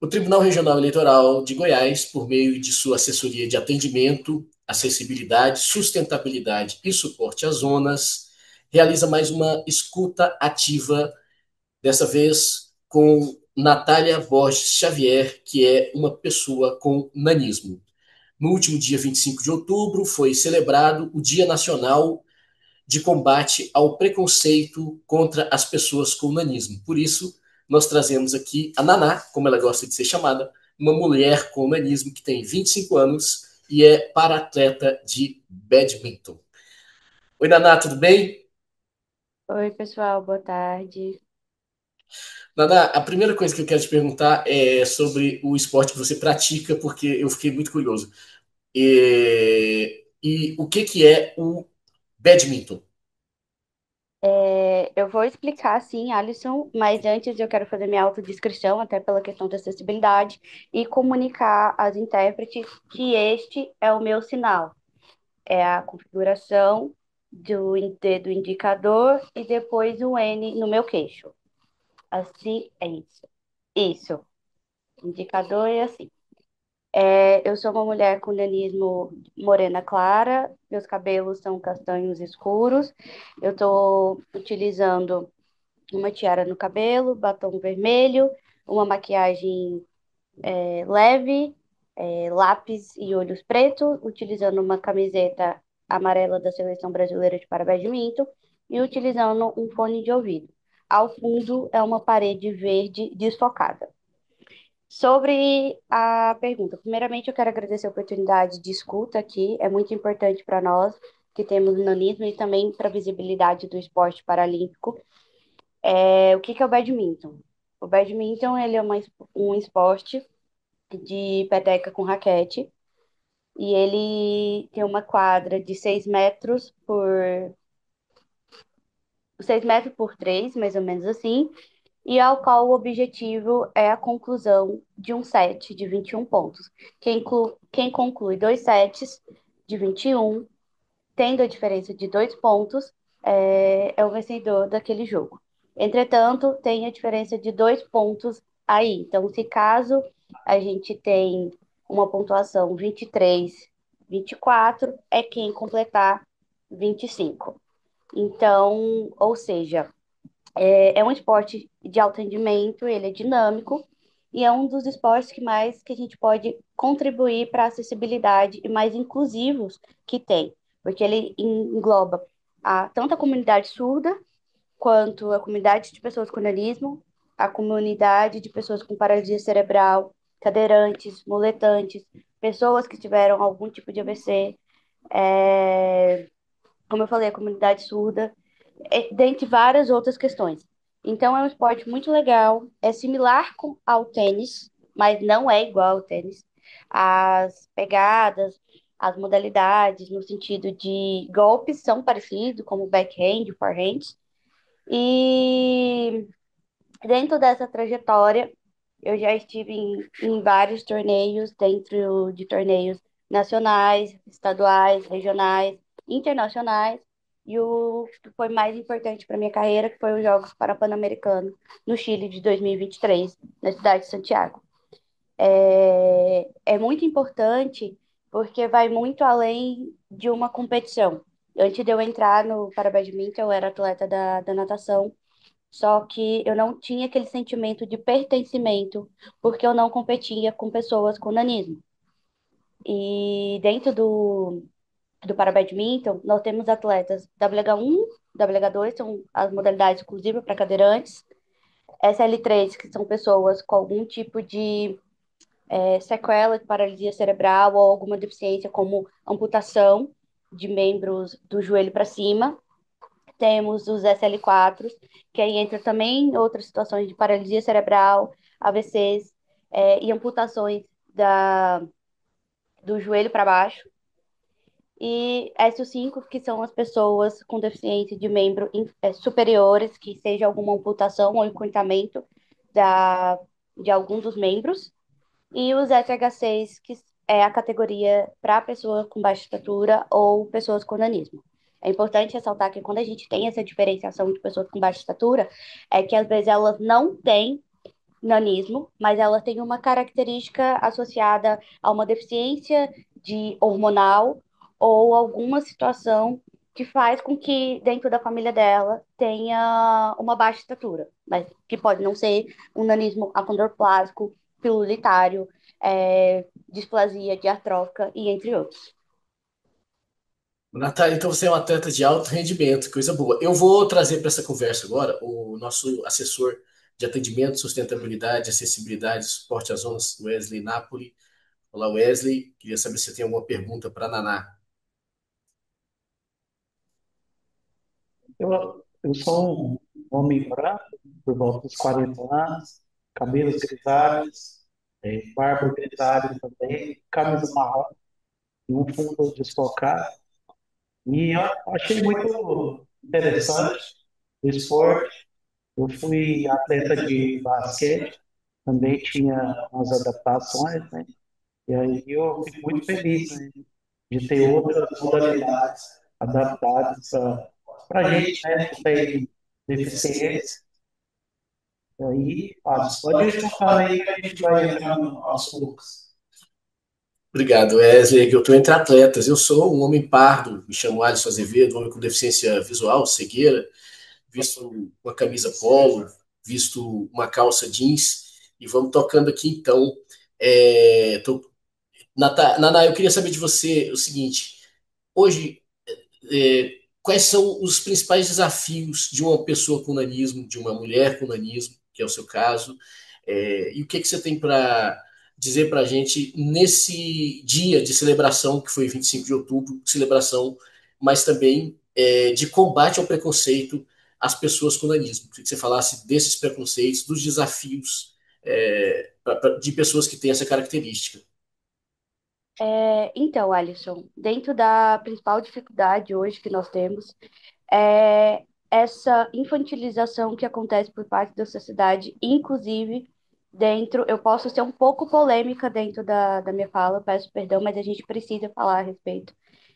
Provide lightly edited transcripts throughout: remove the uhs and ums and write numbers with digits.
O Tribunal Regional Eleitoral de Goiás, por meio de sua assessoria de atendimento, acessibilidade, sustentabilidade e suporte às zonas, realiza mais uma escuta ativa, dessa vez com Natália Borges Xavier, que é uma pessoa com nanismo. No último dia 25 de outubro, foi celebrado o Dia Nacional de Combate ao Preconceito contra as Pessoas com Nanismo. Por isso, nós trazemos aqui a Naná, como ela gosta de ser chamada, uma mulher com nanismo que tem 25 anos e é para-atleta de badminton. Oi, Naná, tudo bem? Oi, pessoal, boa tarde. Naná, a primeira coisa que eu quero te perguntar é sobre o esporte que você pratica, porque eu fiquei muito curioso. E o que que é o badminton? Eu vou explicar, sim, Alisson, mas antes eu quero fazer minha autodescrição, até pela questão da acessibilidade, e comunicar às intérpretes que este é o meu sinal. É a configuração dedo indicador e depois um N no meu queixo. Assim é isso. Isso. Indicador é assim. Eu sou uma mulher com nanismo morena clara, meus cabelos são castanhos escuros. Eu estou utilizando uma tiara no cabelo, batom vermelho, uma maquiagem leve, lápis e olhos pretos, utilizando uma camiseta amarela da Seleção Brasileira de Parabadminton e utilizando um fone de ouvido. Ao fundo é uma parede verde desfocada. Sobre a pergunta, primeiramente eu quero agradecer a oportunidade de escuta aqui, é muito importante para nós que temos nanismo e também para a visibilidade do esporte paralímpico. O que que é o badminton? O badminton, ele é um esporte de peteca com raquete e ele tem uma quadra de 6 metros por 3, mais ou menos assim, e ao qual o objetivo é a conclusão de um set de 21 pontos. Quem conclui dois sets de 21, tendo a diferença de 2 pontos, é o vencedor daquele jogo. Entretanto, tem a diferença de 2 pontos aí. Então, se caso a gente tem uma pontuação 23, 24, é quem completar 25. Então, ou seja, é um esporte de alto rendimento, ele é dinâmico e é um dos esportes que a gente pode contribuir para a acessibilidade e mais inclusivos que tem, porque ele engloba tanto a comunidade surda quanto a comunidade de pessoas com nanismo, a comunidade de pessoas com paralisia cerebral, cadeirantes, muletantes, pessoas que tiveram algum tipo de AVC, como eu falei, a comunidade surda, dentre várias outras questões. Então, é um esporte muito legal, é similar ao tênis, mas não é igual ao tênis. As pegadas, as modalidades, no sentido de golpes, são parecidos, como backhand, forehand. E dentro dessa trajetória, eu já estive em vários torneios, dentro de torneios nacionais, estaduais, regionais, internacionais, e o que foi mais importante para minha carreira, que foi os Jogos Pan-Americanos no Chile de 2023, na cidade de Santiago. É muito importante porque vai muito além de uma competição. Antes de eu entrar no Parabadminton, eu era atleta da natação, só que eu não tinha aquele sentimento de pertencimento, porque eu não competia com pessoas com nanismo. E dentro do Parabadminton, nós temos atletas WH1, WH2, são as modalidades exclusivas para cadeirantes, SL3, que são pessoas com algum tipo de sequela de paralisia cerebral ou alguma deficiência, como amputação de membros do joelho para cima. Temos os SL4, que aí entra também outras situações de paralisia cerebral, AVCs, e amputações do joelho para baixo. E SO5, que são as pessoas com deficiência de membros superiores, que seja alguma amputação ou encurtamento da, de algum dos membros. E os FH6, que é a categoria para pessoa com baixa estatura ou pessoas com nanismo. É importante ressaltar que quando a gente tem essa diferenciação de pessoas com baixa estatura, é que às vezes elas não têm nanismo, mas ela tem uma característica associada a uma deficiência de hormonal ou alguma situação que faz com que dentro da família dela tenha uma baixa estatura, mas que pode não ser um nanismo acondroplásico, pilouritário, displasia diastrófica e entre outros. Natália, então você é um atleta de alto rendimento, coisa boa. Eu vou trazer para essa conversa agora o nosso assessor de atendimento, sustentabilidade, acessibilidade e suporte às zonas, Wesley Napoli. Olá, Wesley. Queria saber se você tem alguma pergunta para a Naná. Eu sou um homem branco, por volta dos 40 anos, cabelos grisalhos, barba grisalha também, camisa marrom e um fundo desfocado. E eu achei muito interessante o esporte. Eu fui atleta de basquete, também tinha umas adaptações, né? E aí eu fico muito feliz, né, de ter outras modalidades adaptadas para a gente, né, que tem deficiência. E aí, Alisson, pode ir contando aí que a gente vai entrando aos poucos. Obrigado, Wesley. Eu estou entre atletas. Eu sou um homem pardo, me chamo Alisson Azevedo, homem com deficiência visual, cegueira, visto uma camisa polo, visto uma calça jeans. E vamos tocando aqui então. Naná, eu queria saber de você o seguinte: hoje, quais são os principais desafios de uma pessoa com nanismo, de uma mulher com nanismo, que é o seu caso, e o que você tem para dizer para a gente nesse dia de celebração, que foi 25 de outubro, celebração, mas também de combate ao preconceito às pessoas com nanismo. Queria que você falasse desses preconceitos, dos desafios de pessoas que têm essa característica. Então, Alisson, dentro da principal dificuldade hoje que nós temos, é essa infantilização que acontece por parte da sociedade, inclusive dentro, eu posso ser um pouco polêmica dentro da minha fala, peço perdão, mas a gente precisa falar a respeito,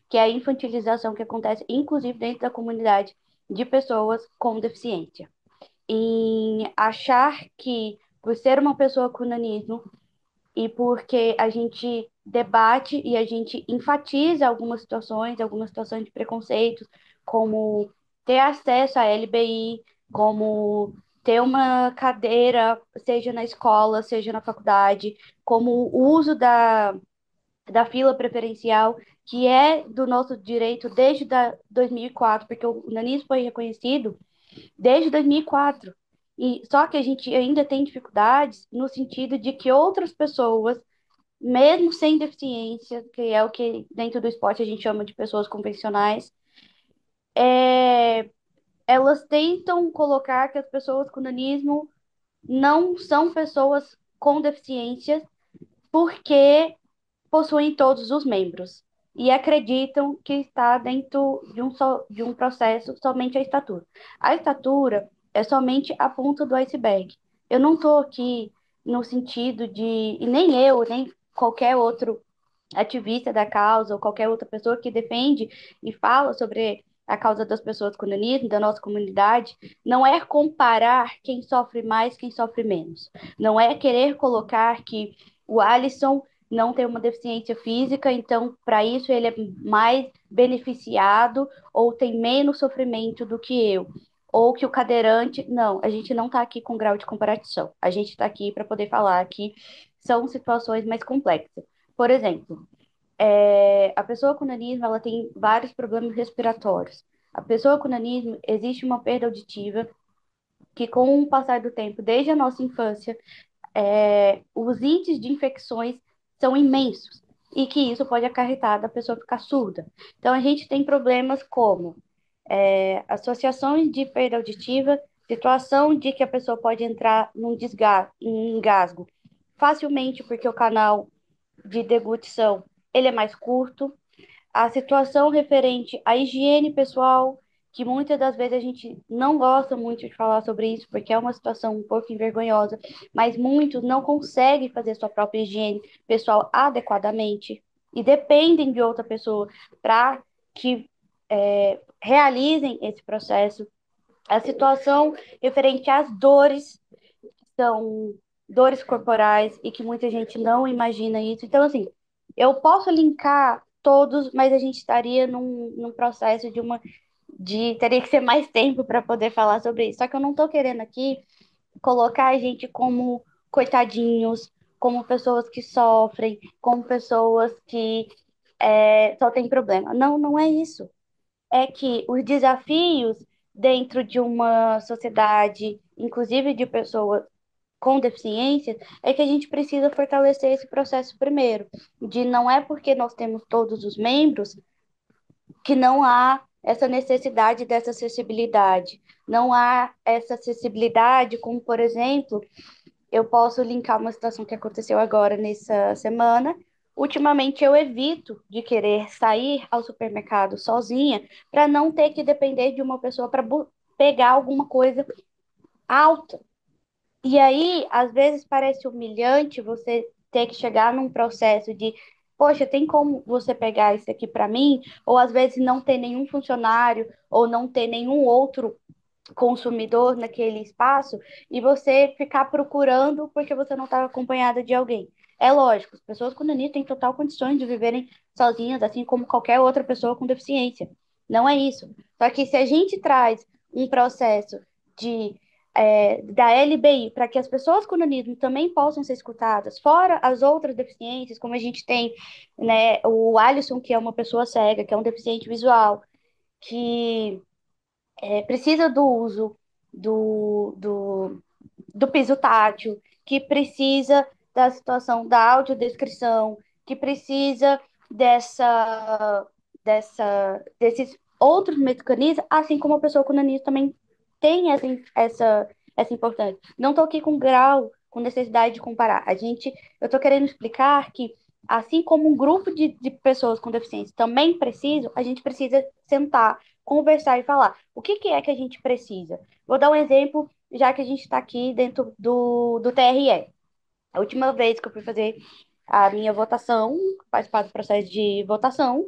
que é a infantilização que acontece, inclusive dentro da comunidade de pessoas com deficiência. Em achar que, por ser uma pessoa com nanismo, e porque a gente debate e a gente enfatiza algumas situações de preconceitos, como ter acesso à LBI, como ter uma cadeira, seja na escola, seja na faculdade, como o uso da fila preferencial, que é do nosso direito desde 2004, porque o nanismo foi reconhecido desde 2004. Só que a gente ainda tem dificuldades no sentido de que outras pessoas mesmo sem deficiência, que é o que dentro do esporte a gente chama de pessoas convencionais, é, elas tentam colocar que as pessoas com nanismo não são pessoas com deficiência porque possuem todos os membros e acreditam que está dentro de um processo somente a estatura. A estatura é somente a ponta do iceberg. Eu não estou aqui no sentido de, e nem eu, nem qualquer outro ativista da causa ou qualquer outra pessoa que defende e fala sobre a causa das pessoas com nanismo, da nossa comunidade, não é comparar quem sofre mais, quem sofre menos. Não é querer colocar que o Alisson não tem uma deficiência física, então para isso ele é mais beneficiado ou tem menos sofrimento do que eu. Ou que o cadeirante. Não, a gente não está aqui com grau de comparação. A gente está aqui para poder falar que são situações mais complexas. Por exemplo, a pessoa com nanismo ela tem vários problemas respiratórios. A pessoa com nanismo existe uma perda auditiva que, com o passar do tempo, desde a nossa infância, os índices de infecções são imensos e que isso pode acarretar da pessoa ficar surda. Então, a gente tem problemas como associações de perda auditiva, situação de que a pessoa pode entrar em engasgo facilmente porque o canal de deglutição ele é mais curto, a situação referente à higiene pessoal, que muitas das vezes a gente não gosta muito de falar sobre isso, porque é uma situação um pouco envergonhosa, mas muitos não conseguem fazer sua própria higiene pessoal adequadamente e dependem de outra pessoa para que realizem esse processo. A situação referente às dores são dores corporais e que muita gente não imagina isso. Então, assim, eu posso linkar todos, mas a gente estaria num processo de teria que ser mais tempo para poder falar sobre isso. Só que eu não tô querendo aqui colocar a gente como coitadinhos, como pessoas que sofrem, como pessoas que só têm problema. Não, não é isso. É que os desafios dentro de uma sociedade, inclusive de pessoas com deficiência, é que a gente precisa fortalecer esse processo primeiro, de não é porque nós temos todos os membros que não há essa necessidade dessa acessibilidade. Não há essa acessibilidade, como, por exemplo, eu posso linkar uma situação que aconteceu agora nessa semana. Ultimamente eu evito de querer sair ao supermercado sozinha para não ter que depender de uma pessoa para pegar alguma coisa alta. E aí, às vezes parece humilhante você ter que chegar num processo de, poxa, tem como você pegar isso aqui para mim? Ou às vezes não ter nenhum funcionário ou não ter nenhum outro consumidor naquele espaço e você ficar procurando porque você não está acompanhada de alguém. É lógico, as pessoas com nanismo têm total condições de viverem sozinhas, assim como qualquer outra pessoa com deficiência. Não é isso. Só que se a gente traz um processo de da LBI para que as pessoas com nanismo também possam ser escutadas, fora as outras deficiências, como a gente tem, né, o Alisson, que é uma pessoa cega, que é um deficiente visual, que precisa do uso do piso tátil, que precisa da situação da audiodescrição, que precisa desses outros mecanismos, assim como a pessoa com nanismo também tem essa importância. Não estou aqui com grau, com necessidade de comparar. Eu estou querendo explicar que, assim como um grupo de pessoas com deficiência também precisam, a gente precisa sentar, conversar e falar. O que que é que a gente precisa? Vou dar um exemplo, já que a gente está aqui dentro do TRE. A última vez que eu fui fazer a minha votação, participar do processo de votação,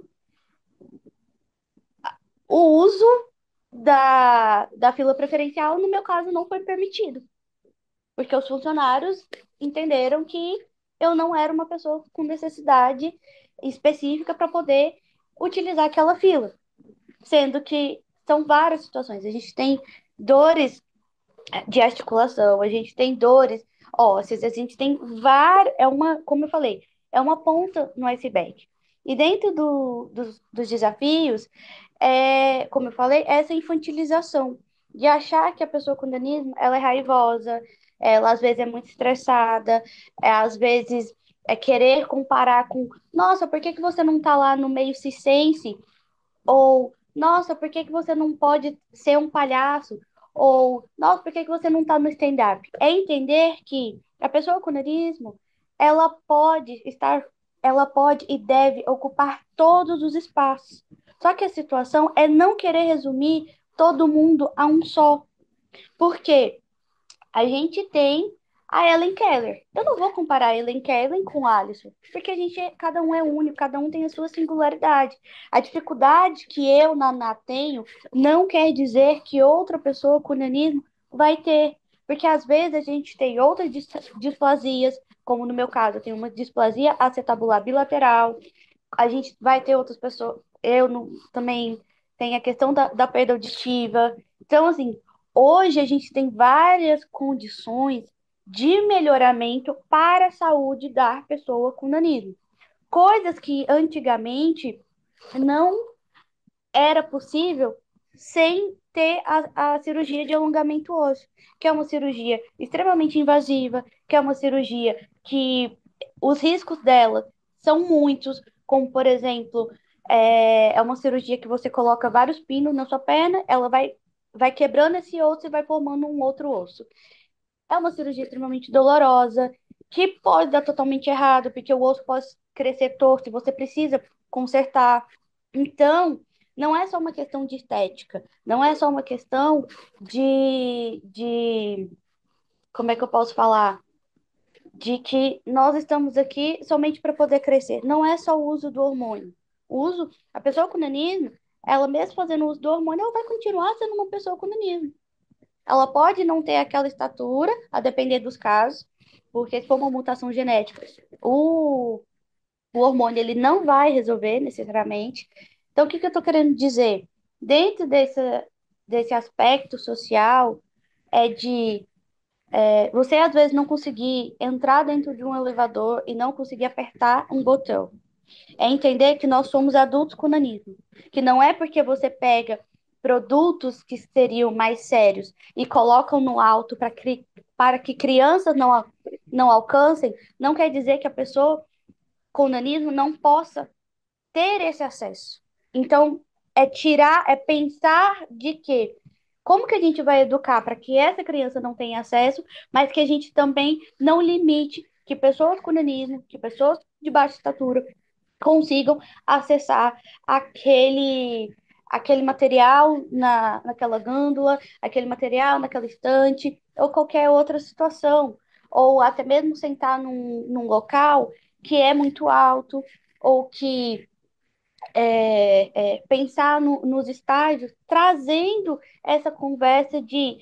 o uso da fila preferencial, no meu caso, não foi permitido, porque os funcionários entenderam que eu não era uma pessoa com necessidade específica para poder utilizar aquela fila, sendo que são várias situações. A gente tem dores de articulação, a gente tem dores ósseas, a gente tem várias, como eu falei, é uma ponta no iceberg. E dentro dos desafios, como eu falei, essa infantilização de achar que a pessoa com nanismo, ela é raivosa, ela às vezes é muito estressada, às vezes é querer comparar com, nossa, por que que você não tá lá no meio circense? Ou, nossa, por que que você não pode ser um palhaço? Ou, nossa, por que que você não está no stand-up? É entender que a pessoa com nanismo, ela pode estar, ela pode e deve ocupar todos os espaços. Só que a situação é não querer resumir todo mundo a um só. Por quê? A gente tem a Ellen Keller. Eu não vou comparar a Ellen Keller com a Alisson, porque cada um é único, cada um tem a sua singularidade. A dificuldade que eu, Naná, tenho não quer dizer que outra pessoa com nanismo vai ter, porque às vezes a gente tem outras displasias, como no meu caso, eu tenho uma displasia acetabular bilateral, a gente vai ter outras pessoas. Também tenho a questão da perda auditiva. Então, assim, hoje a gente tem várias condições de melhoramento para a saúde da pessoa com nanismo. Coisas que antigamente não era possível sem ter a cirurgia de alongamento ósseo, que é uma cirurgia extremamente invasiva, que é uma cirurgia que os riscos dela são muitos, como por exemplo, é uma cirurgia que você coloca vários pinos na sua perna, ela vai quebrando esse osso e vai formando um outro osso. É uma cirurgia extremamente dolorosa, que pode dar totalmente errado, porque o osso pode crescer torto e você precisa consertar. Então, não é só uma questão de estética, não é só uma questão como é que eu posso falar? De que nós estamos aqui somente para poder crescer. Não é só o uso do hormônio. A pessoa com nanismo, ela mesmo fazendo uso do hormônio, ela vai continuar sendo uma pessoa com nanismo. Ela pode não ter aquela estatura, a depender dos casos, porque se for uma mutação genética, o, o hormônio ele não vai resolver necessariamente. Então, o que que eu estou querendo dizer? Dentro desse aspecto social, é de você às vezes não conseguir entrar dentro de um elevador e não conseguir apertar um botão. É entender que nós somos adultos com nanismo. Que não é porque você pega produtos que seriam mais sérios e colocam no alto para que crianças não alcancem, não quer dizer que a pessoa com nanismo não possa ter esse acesso. Então, é pensar de que como que a gente vai educar para que essa criança não tenha acesso, mas que a gente também não limite que pessoas com nanismo, que pessoas de baixa estatura consigam acessar aquele material naquela gândula, aquele material naquela estante, ou qualquer outra situação. Ou até mesmo sentar num local que é muito alto, ou que pensar nos estágios, trazendo essa conversa de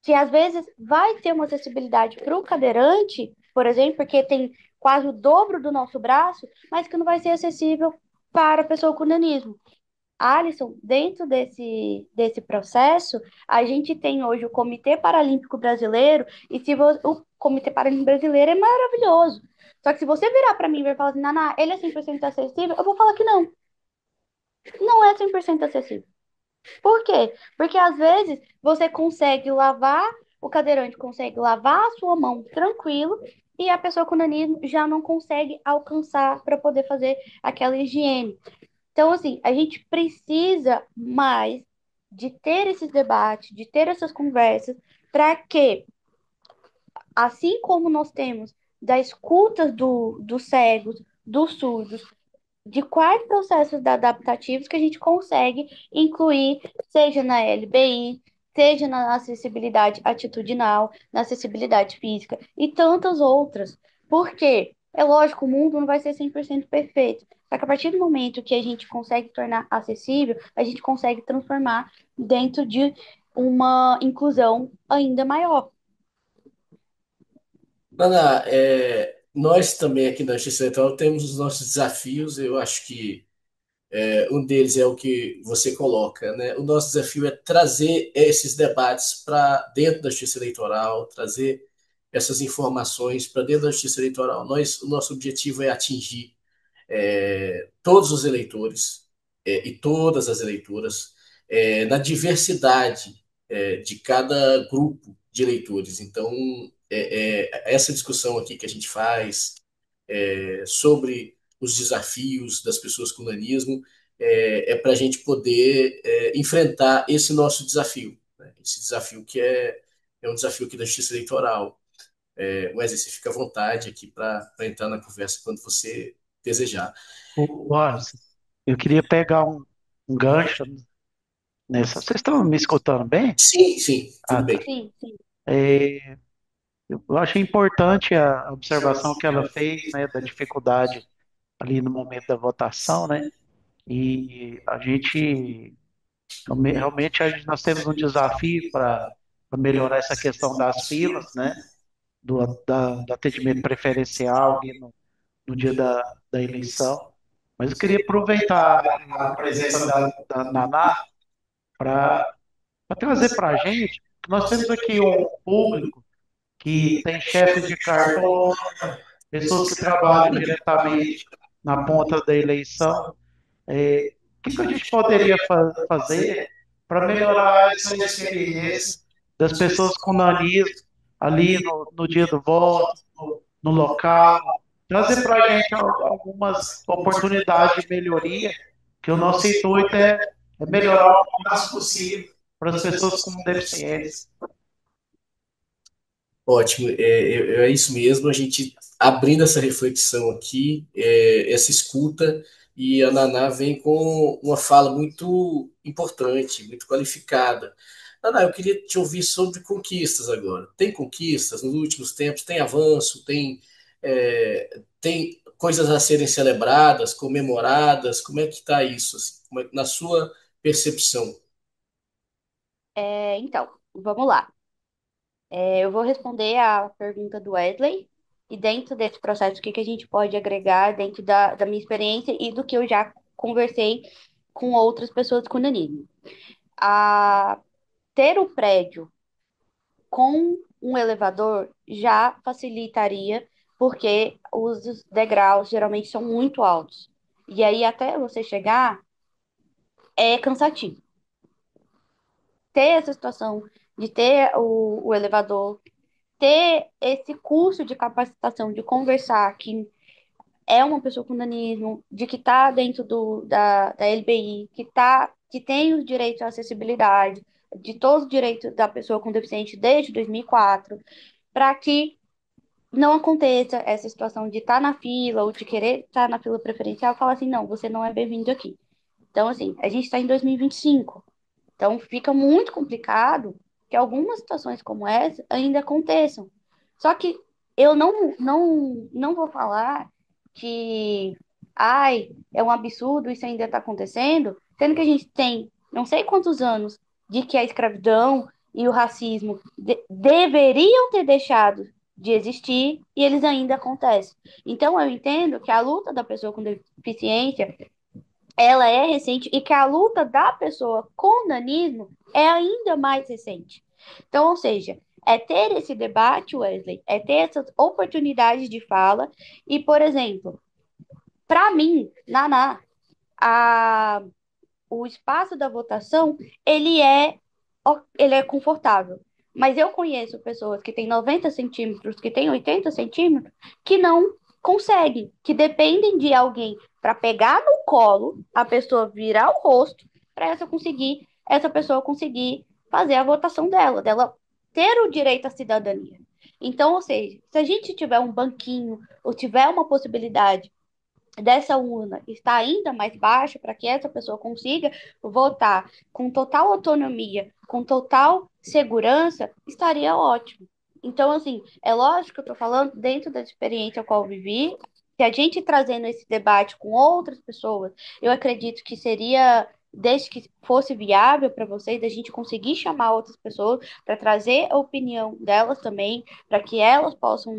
que às vezes vai ter uma acessibilidade para o cadeirante, por exemplo, porque tem quase o dobro do nosso braço, mas que não vai ser acessível para a pessoa com nanismo. Alisson, dentro desse processo, a gente tem hoje o Comitê Paralímpico Brasileiro, e se o Comitê Paralímpico Brasileiro é maravilhoso. Só que se você virar para mim e falar assim, Naná, ele é 100% acessível, eu vou falar que não. Não é 100% acessível. Por quê? Porque às vezes você consegue lavar, o cadeirante consegue lavar a sua mão tranquilo e a pessoa com nanismo já não consegue alcançar para poder fazer aquela higiene. Então, assim, a gente precisa mais de ter esses debates, de ter essas conversas, para que, assim como nós temos da escuta dos cegos, dos surdos, de quais processos adaptativos que a gente consegue incluir, seja na LBI, seja na acessibilidade atitudinal, na acessibilidade física e tantas outras. Por quê? É lógico, o mundo não vai ser 100% perfeito. Só que a partir do momento que a gente consegue tornar acessível, a gente consegue transformar dentro de uma inclusão ainda maior. Ana, nós também aqui na Justiça Eleitoral temos os nossos desafios. Eu acho que um deles é o que você coloca, né? O nosso desafio é trazer esses debates para dentro da Justiça Eleitoral, trazer essas informações para dentro da Justiça Eleitoral. O nosso objetivo é atingir todos os eleitores e todas as eleitoras na diversidade de cada grupo de eleitores. Então, essa discussão aqui que a gente faz sobre os desafios das pessoas com nanismo para a gente poder enfrentar esse nosso desafio, né? Esse desafio que é um desafio aqui da Justiça Eleitoral. Wesley, você fica à vontade aqui para entrar na conversa quando você desejar. Wallace, eu queria pegar um gancho nessa. Vocês estão me escutando bem? Sim, sim, Ah, tudo tá. bem. Sim, sim. É, eu achei importante a observação que ela fez, né, da dificuldade ali no momento da votação, né? E a gente realmente nós temos um desafio para melhorar essa questão das filas, né? Do atendimento preferencial ali no dia da eleição. Mas eu queria aproveitar a presença da Naná para trazer para a gente que nós temos aqui um público que tem chefes de cartório, pessoas que trabalham diretamente na ponta da eleição. O que que a gente poderia fazer para melhorar essa experiência das pessoas com nanismo ali no dia do voto, no local, trazer para a gente algumas oportunidades de melhoria, que o nosso intuito é melhorar o máximo possível para as pessoas com deficiência. Ótimo, é isso mesmo. A gente abrindo essa reflexão aqui, essa escuta, e a Naná vem com uma fala muito importante, muito qualificada. Naná, eu queria te ouvir sobre conquistas agora. Tem conquistas nos últimos tempos? Tem avanço? Tem coisas a serem celebradas, comemoradas? Como é que está isso, assim? Na sua percepção? Então, vamos lá. Eu vou responder a pergunta do Wesley. e dentro desse processo, o que que a gente pode agregar dentro da minha experiência e do que eu já conversei com outras pessoas com nanismo. A ter o prédio com um elevador já facilitaria, porque os degraus geralmente são muito altos. E aí, até você chegar, é cansativo. Ter essa situação de ter o elevador, ter esse curso de capacitação, de conversar que é uma pessoa com nanismo, de que está dentro da LBI, que tem os direitos à acessibilidade, de todos os direitos da pessoa com deficiente desde 2004, para que não aconteça essa situação de estar na fila ou de querer estar na fila preferencial e falar assim, não, você não é bem-vindo aqui. Então, assim, a gente está em 2025. Então, fica muito complicado que algumas situações como essa ainda aconteçam. Só que eu não vou falar que, ai, é um absurdo isso ainda está acontecendo, sendo que a gente tem não sei quantos anos de que a escravidão e o racismo deveriam ter deixado de existir e eles ainda acontecem. Então, eu entendo que a luta da pessoa com deficiência ela é recente e que a luta da pessoa com nanismo é ainda mais recente. Então, ou seja, é ter esse debate, Wesley, é ter essas oportunidades de fala e, por exemplo, para mim, Naná, a, o espaço da votação, ele é confortável. Mas eu conheço pessoas que têm 90 centímetros, que têm 80 centímetros, que não conseguem, que dependem de alguém para pegar no colo, a pessoa virar o rosto, para essa pessoa conseguir fazer a votação dela ter o direito à cidadania. Então, ou seja, se a gente tiver um banquinho ou tiver uma possibilidade dessa urna está ainda mais baixa para que essa pessoa consiga votar com total autonomia, com total segurança, estaria ótimo. Então, assim, é lógico que eu estou falando dentro da experiência a qual eu vivi, se a gente trazendo esse debate com outras pessoas, eu acredito que seria, desde que fosse viável para vocês, a gente conseguir chamar outras pessoas para trazer a opinião delas também, para que elas possam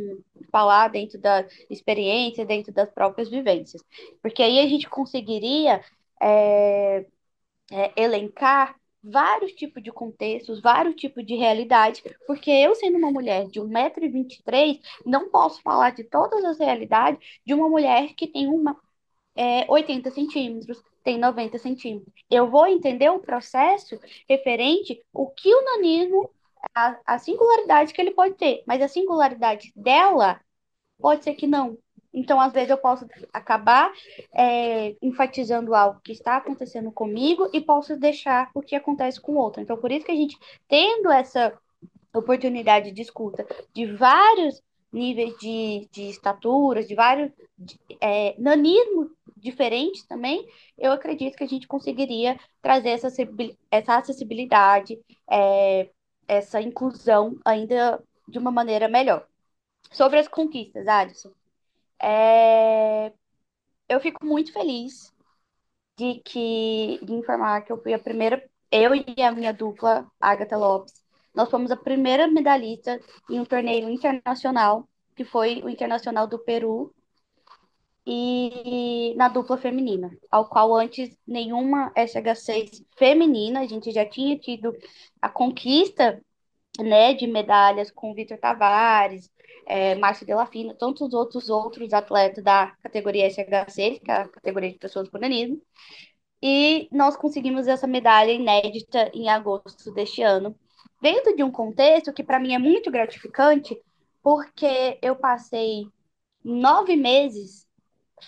falar dentro da experiência, dentro das próprias vivências. Porque aí a gente conseguiria é, elencar vários tipos de contextos, vários tipos de realidades, porque eu, sendo uma mulher de 1,23 m, não posso falar de todas as realidades de uma mulher que tem 80 centímetros, tem 90 centímetros. Eu vou entender o processo referente o que o nanismo, a singularidade que ele pode ter, mas a singularidade dela pode ser que não. Então, às vezes, eu posso acabar enfatizando algo que está acontecendo comigo e posso deixar o que acontece com o outro. Então, por isso que a gente, tendo essa oportunidade de escuta de vários níveis de estaturas, de vários nanismos diferentes também, eu acredito que a gente conseguiria trazer essa acessibilidade, essa inclusão ainda de uma maneira melhor. Sobre as conquistas, Alisson. É, eu fico muito feliz de informar que eu fui a primeira, eu e a minha dupla, Agatha Lopes, nós fomos a primeira medalhista em um torneio internacional, que foi o Internacional do Peru, e na dupla feminina, ao qual antes nenhuma SH6 feminina, a gente já tinha tido a conquista, né, de medalhas com Vitor Tavares, Márcio Delafina, tantos outros atletas da categoria SH6, que é a categoria de pessoas com nanismo, e nós conseguimos essa medalha inédita em agosto deste ano, dentro de um contexto que para mim é muito gratificante, porque eu passei 9 meses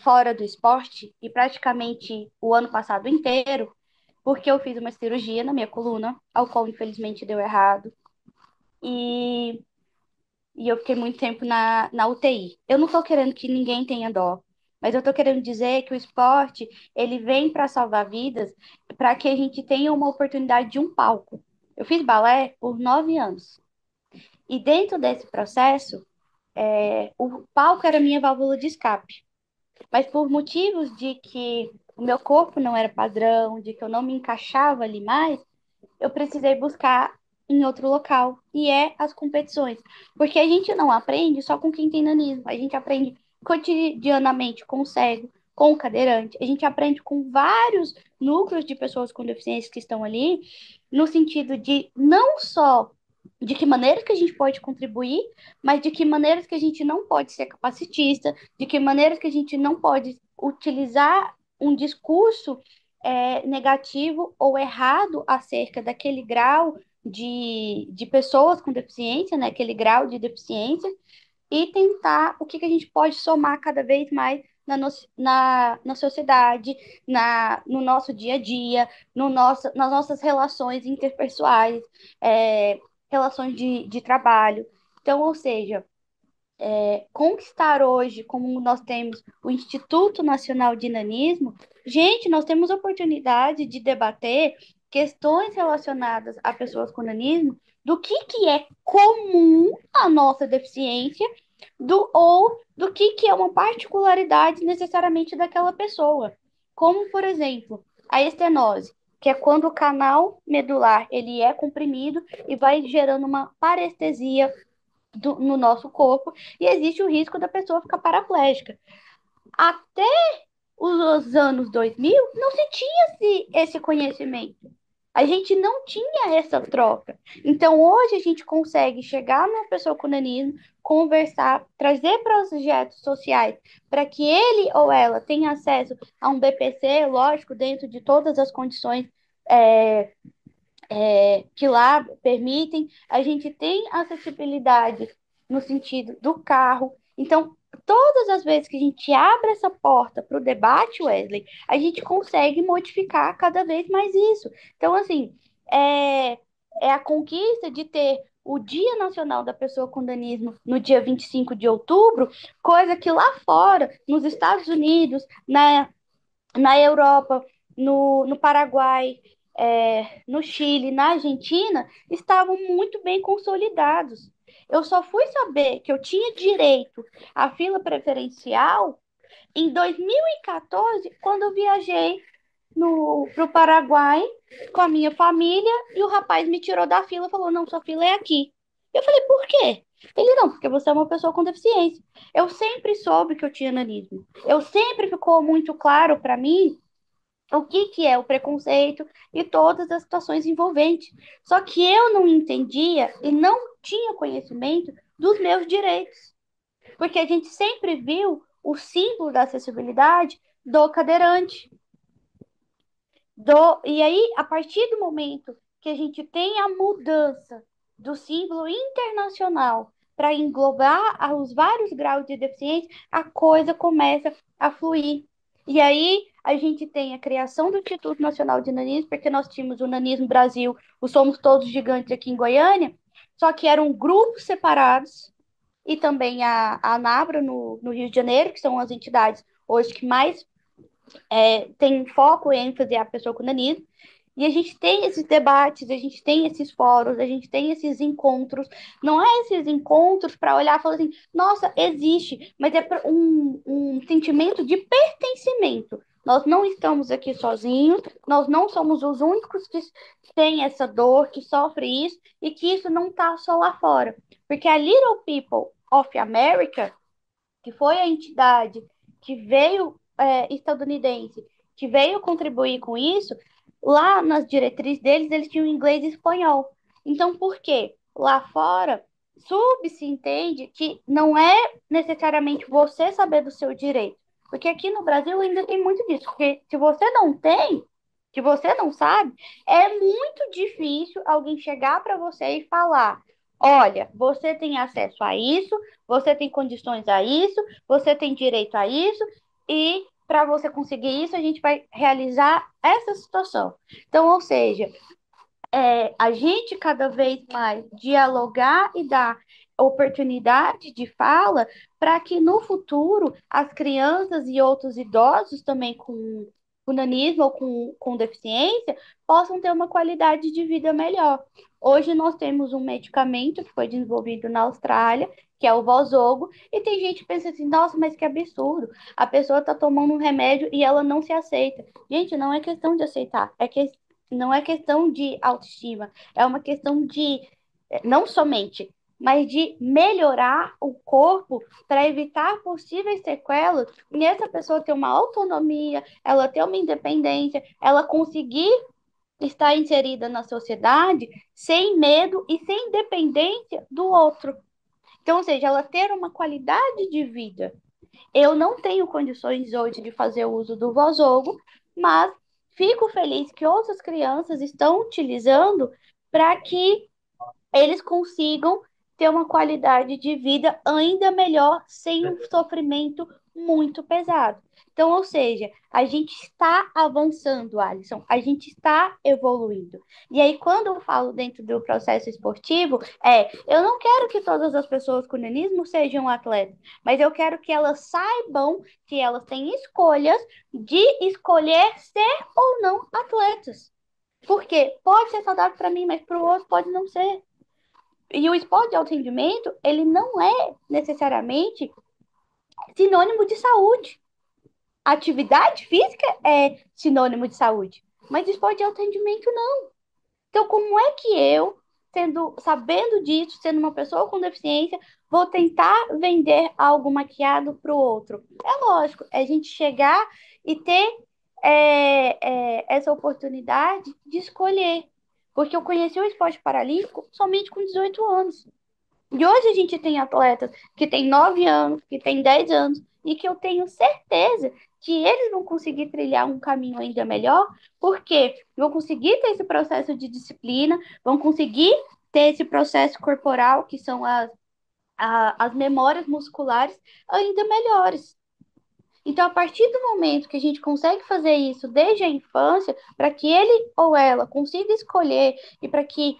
fora do esporte e praticamente o ano passado inteiro, porque eu fiz uma cirurgia na minha coluna, ao qual infelizmente deu errado. E eu fiquei muito tempo na UTI. Eu não tô querendo que ninguém tenha dó, mas eu tô querendo dizer que o esporte, ele vem para salvar vidas, para que a gente tenha uma oportunidade de um palco. Eu fiz balé por 9 anos. E dentro desse processo, o palco era a minha válvula de escape. Mas por motivos de que o meu corpo não era padrão, de que eu não me encaixava ali mais, eu precisei buscar em outro local, e é as competições. Porque a gente não aprende só com quem tem nanismo, a gente aprende cotidianamente com o cego, com o cadeirante, a gente aprende com vários núcleos de pessoas com deficiência que estão ali, no sentido de não só de que maneiras que a gente pode contribuir, mas de que maneiras que a gente não pode ser capacitista, de que maneiras que a gente não pode utilizar um discurso negativo ou errado acerca daquele grau de pessoas com deficiência, né, aquele grau de deficiência, e tentar o que a gente pode somar cada vez mais na sociedade, no nosso dia a dia, nas nossas relações interpessoais, é, relações de trabalho. Então, ou seja, conquistar hoje, como nós temos o Instituto Nacional de Nanismo, gente, nós temos oportunidade de debater questões relacionadas a pessoas com nanismo, do que é comum à nossa deficiência, ou do que é uma particularidade necessariamente daquela pessoa. Como, por exemplo, a estenose, que é quando o canal medular ele é comprimido e vai gerando uma parestesia no nosso corpo, e existe o risco da pessoa ficar paraplégica. Até os anos 2000, não se tinha esse conhecimento. A gente não tinha essa troca. Então, hoje a gente consegue chegar numa pessoa com nanismo, conversar, trazer projetos sociais para que ele ou ela tenha acesso a um BPC, lógico, dentro de todas as condições é, que lá permitem, a gente tem acessibilidade no sentido do carro. Então, todas as vezes que a gente abre essa porta para o debate, Wesley, a gente consegue modificar cada vez mais isso. Então, assim, é, é a conquista de ter o Dia Nacional da Pessoa com Danismo no dia 25 de outubro, coisa que lá fora, nos Estados Unidos, na Europa, no Paraguai, no Chile, na Argentina, estavam muito bem consolidados. Eu só fui saber que eu tinha direito à fila preferencial em 2014, quando eu viajei para o Paraguai com a minha família e o rapaz me tirou da fila e falou: Não, sua fila é aqui. Eu falei: Por quê? Ele: Não, porque você é uma pessoa com deficiência. Eu sempre soube que eu tinha nanismo. Eu sempre ficou muito claro para mim o que é o preconceito e todas as situações envolventes. Só que eu não entendia e não tinha conhecimento dos meus direitos, porque a gente sempre viu o símbolo da acessibilidade do cadeirante. E aí, a partir do momento que a gente tem a mudança do símbolo internacional para englobar os vários graus de deficiência, a coisa começa a fluir. E aí a gente tem a criação do Instituto Nacional de Nanismo, porque nós tínhamos o Nanismo Brasil, o Somos Todos Gigantes aqui em Goiânia, só que eram grupos separados, e também a ANABRA no Rio de Janeiro, que são as entidades hoje que mais tem foco e ênfase a pessoa com nanismo. E a gente tem esses debates, a gente tem esses fóruns, a gente tem esses encontros. Não é esses encontros para olhar e falar assim, nossa, existe, mas é um sentimento de pertencimento. Nós não estamos aqui sozinhos, nós não somos os únicos que têm essa dor, que sofrem isso, e que isso não está só lá fora. Porque a Little People of America, que foi a entidade que veio estadunidense, que veio contribuir com isso, lá nas diretrizes deles, eles tinham inglês e espanhol. Então, por quê? Lá fora, se entende que não é necessariamente você saber do seu direito. Porque aqui no Brasil ainda tem muito disso. Porque se você não tem, se você não sabe, é muito difícil alguém chegar para você e falar: olha, você tem acesso a isso, você tem condições a isso, você tem direito a isso, e para você conseguir isso, a gente vai realizar essa situação. Então, ou seja, a gente cada vez mais dialogar e dar oportunidade de fala para que no futuro as crianças e outros idosos também com nanismo ou com deficiência possam ter uma qualidade de vida melhor. Hoje nós temos um medicamento que foi desenvolvido na Austrália, que é o Vozogo, e tem gente que pensa assim, nossa, mas que absurdo, a pessoa está tomando um remédio e ela não se aceita. Gente, não é questão de aceitar, é não é questão de autoestima, é uma questão de, não somente, mas de melhorar o corpo para evitar possíveis sequelas e essa pessoa ter uma autonomia, ela ter uma independência, ela conseguir estar inserida na sociedade sem medo e sem dependência do outro. Então, ou seja, ela ter uma qualidade de vida. Eu não tenho condições hoje de fazer o uso do vozogo, mas fico feliz que outras crianças estão utilizando para que eles consigam ter uma qualidade de vida ainda melhor sem um sofrimento muito pesado. Então, ou seja, a gente está avançando, Alisson, a gente está evoluindo. E aí, quando eu falo dentro do processo esportivo, eu não quero que todas as pessoas com nanismo sejam atletas, mas eu quero que elas saibam que elas têm escolhas de escolher ser ou não atletas. Porque pode ser saudável para mim, mas para o outro pode não ser. E o esporte de alto rendimento, ele não é necessariamente sinônimo de saúde. Atividade física é sinônimo de saúde, mas esporte de alto rendimento não. Então, como é que eu, sabendo disso, sendo uma pessoa com deficiência, vou tentar vender algo maquiado para o outro? É lógico, é a gente chegar e ter essa oportunidade de escolher. Porque eu conheci o esporte paralímpico somente com 18 anos. E hoje a gente tem atletas que têm 9 anos, que têm 10 anos, e que eu tenho certeza que eles vão conseguir trilhar um caminho ainda melhor, porque vão conseguir ter esse processo de disciplina, vão conseguir ter esse processo corporal, que são as memórias musculares, ainda melhores. Então, a partir do momento que a gente consegue fazer isso desde a infância, para que ele ou ela consiga escolher e para que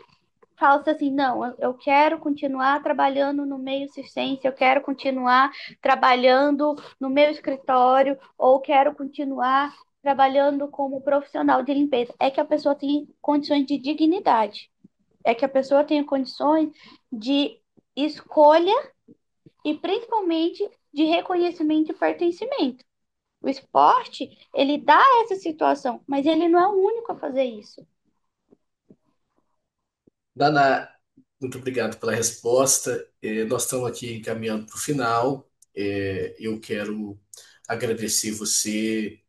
fala assim, não, eu quero continuar trabalhando no meio circense, eu quero continuar trabalhando no meu escritório, ou quero continuar trabalhando como profissional de limpeza. É que a pessoa tem condições de dignidade, é que a pessoa tenha condições de escolha e principalmente de reconhecimento e pertencimento. O esporte, ele dá essa situação, mas ele não é o único a fazer isso. Dana, muito obrigado pela resposta. Nós estamos aqui caminhando para o final. Eu quero agradecer você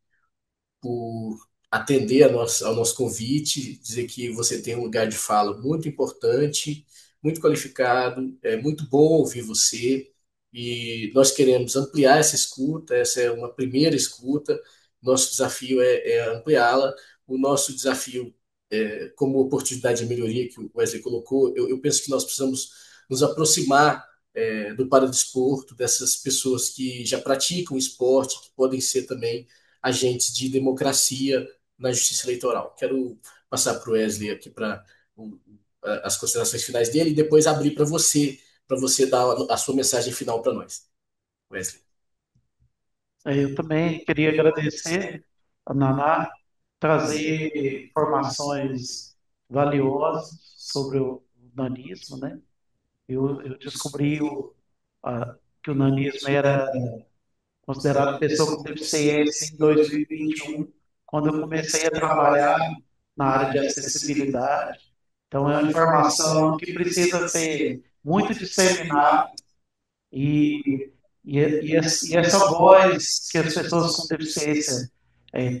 por atender ao nosso convite, dizer que você tem um lugar de fala muito importante, muito qualificado, é muito bom ouvir você e nós queremos ampliar essa escuta, essa é uma primeira escuta, nosso desafio é ampliá-la, o nosso desafio como oportunidade de melhoria que o Wesley colocou, eu penso que nós precisamos nos aproximar do paradesporto, dessas pessoas que já praticam esporte, que podem ser também agentes de democracia na justiça eleitoral. Quero passar para o Wesley aqui para as considerações finais dele e depois abrir para você dar a sua mensagem final para nós. Wesley. Eu também queria agradecer a Naná, trazer informações valiosas sobre o nanismo, né? Eu descobri que o nanismo era considerado pessoa com deficiência em 2021, quando eu comecei a trabalhar na área de acessibilidade. Então, é uma informação que precisa ser muito disseminada e, e essa voz que as pessoas com deficiência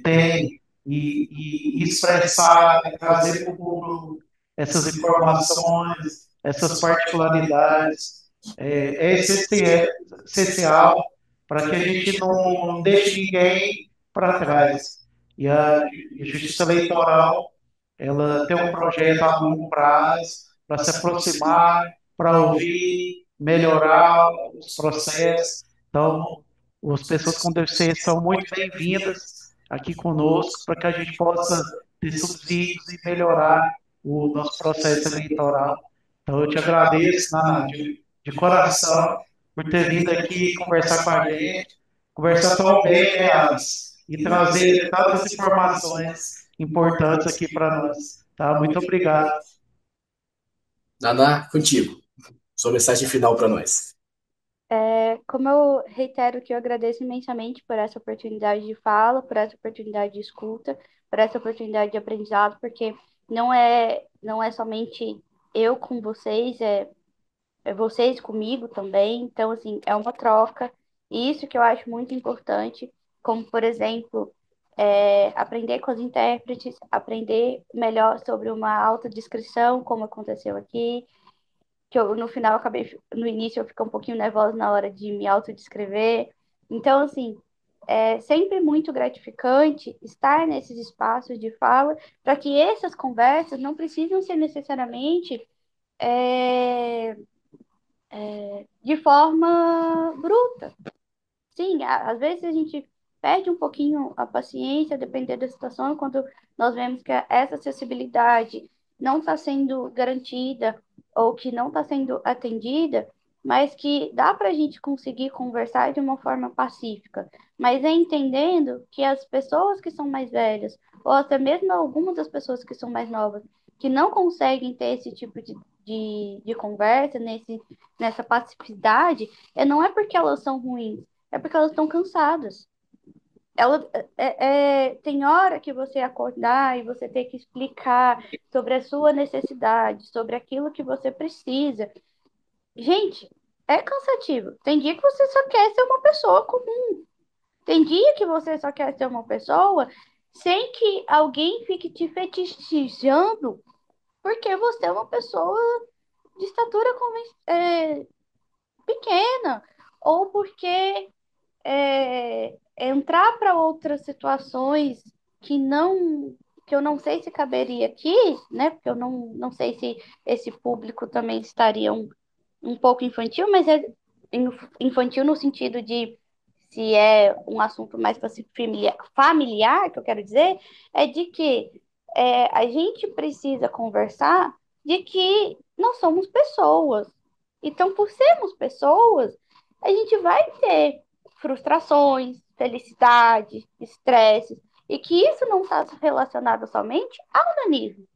têm e expressar, trazer para o público essas informações, essas particularidades, é essencial para que a gente não deixe ninguém para trás. E a Justiça Eleitoral, ela tem um projeto a longo prazo para se aproximar, para ouvir, melhorar os processos. Então, as pessoas com deficiência são muito bem-vindas aqui conosco para que a gente possa ter subsídios e melhorar o nosso processo eleitoral. Então, eu te agradeço, Naná, de coração, por ter vindo aqui conversar com a gente, conversar tão bem, né, Alice? E trazer tantas informações importantes aqui para nós. Tá? Muito obrigado. Naná, contigo. Sua mensagem final para nós. Como eu reitero que eu agradeço imensamente por essa oportunidade de fala, por essa oportunidade de escuta, por essa oportunidade de aprendizado, porque não é somente eu com vocês, é vocês comigo também. Então, assim, é uma troca. E isso que eu acho muito importante, como, por exemplo, aprender com os intérpretes, aprender melhor sobre uma autodescrição, como aconteceu aqui, que eu, no final, no início eu fiquei um pouquinho nervosa na hora de me autodescrever. Então, assim, é sempre muito gratificante estar nesses espaços de fala, para que essas conversas não precisam ser necessariamente é, de forma bruta. Sim, às vezes a gente perde um pouquinho a paciência, dependendo da situação, quando nós vemos que essa acessibilidade não está sendo garantida ou que não está sendo atendida, mas que dá para a gente conseguir conversar de uma forma pacífica, mas é entendendo que as pessoas que são mais velhas, ou até mesmo algumas das pessoas que são mais novas, que não conseguem ter esse tipo de conversa, nessa pacificidade, não é porque elas são ruins, é porque elas estão cansadas. Ela, tem hora que você acordar e você ter que explicar sobre a sua necessidade, sobre aquilo que você precisa. Gente, é cansativo. Tem dia que você só quer ser uma pessoa comum. Tem dia que você só quer ser uma pessoa sem que alguém fique te fetichizando porque você é uma pessoa de estatura pequena ou porque entrar para outras situações que não que eu não sei se caberia aqui, né? Porque eu não sei se esse público também estaria um pouco infantil, mas é infantil no sentido de se é um assunto mais familiar, que eu quero dizer, é de que a gente precisa conversar de que nós somos pessoas. Então, por sermos pessoas, a gente vai ter frustrações, felicidade, estresses, e que isso não está relacionado somente ao nanismo.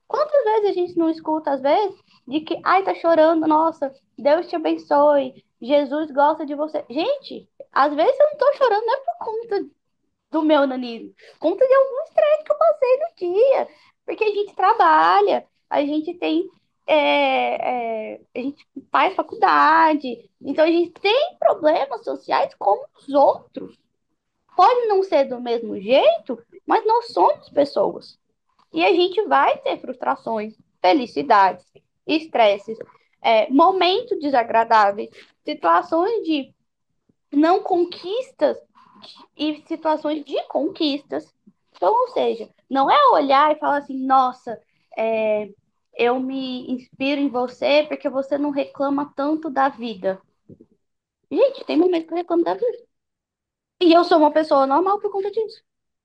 Quantas vezes a gente não escuta, às vezes, de que, ai, tá chorando, nossa, Deus te abençoe, Jesus gosta de você. Gente, às vezes eu não tô chorando, não é por conta do meu nanismo, por conta de algum estresse que eu passei no dia, porque a gente trabalha, a gente tem, a gente faz faculdade, então a gente tem problemas sociais como os outros. Pode não ser do mesmo jeito, mas nós somos pessoas. E a gente vai ter frustrações, felicidades, estresses, momentos desagradáveis, situações de não conquistas e situações de conquistas. Então, ou seja, não é olhar e falar assim, nossa, é, eu me inspiro em você porque você não reclama tanto da vida. Gente, tem momentos que eu reclamo da vida. E eu sou uma pessoa normal por conta disso.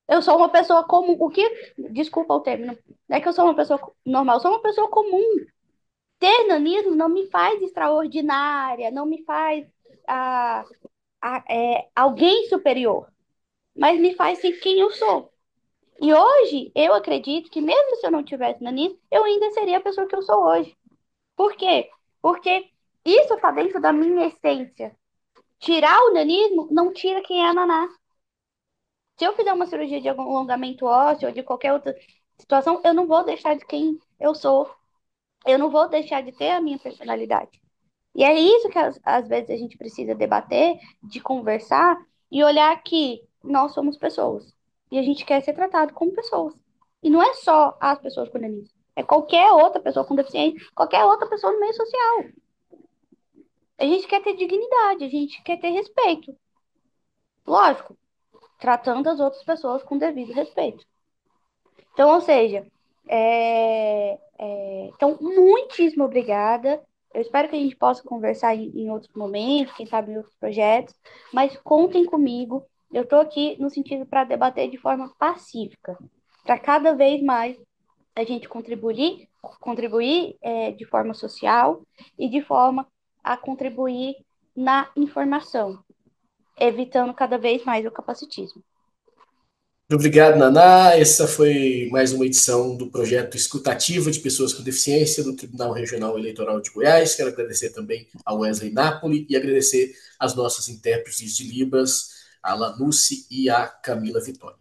Eu sou uma pessoa comum. O que. Desculpa o término. Não é que eu sou uma pessoa normal, eu sou uma pessoa comum. Ter nanismo não me faz extraordinária, não me faz ah, alguém superior, mas me faz ser quem eu sou. E hoje, eu acredito que mesmo se eu não tivesse nanismo, eu ainda seria a pessoa que eu sou hoje. Por quê? Porque isso está dentro da minha essência. Tirar o nanismo não tira quem é a Naná. Se eu fizer uma cirurgia de alongamento ósseo ou de qualquer outra situação, eu não vou deixar de quem eu sou. Eu não vou deixar de ter a minha personalidade. E é isso que às vezes a gente precisa debater, de conversar e olhar que nós somos pessoas. E a gente quer ser tratado como pessoas. E não é só as pessoas com nanismo. É qualquer outra pessoa com deficiência, qualquer outra pessoa no meio social. A gente quer ter dignidade, a gente quer ter respeito. Lógico, tratando as outras pessoas com devido respeito. Então, ou seja, então, muitíssimo obrigada. Eu espero que a gente possa conversar em outros momentos, quem sabe em outros projetos, mas contem comigo. Eu estou aqui no sentido para debater de forma pacífica, para cada vez mais a gente contribuir de forma social e de forma a contribuir na informação, evitando cada vez mais o capacitismo. Obrigado, Naná. Essa foi mais uma edição do projeto Escutativa de Pessoas com Deficiência do Tribunal Regional Eleitoral de Goiás. Quero agradecer também ao Wesley Napoli e agradecer às nossas intérpretes de Libras, a Lanusse e a Camila Vitória.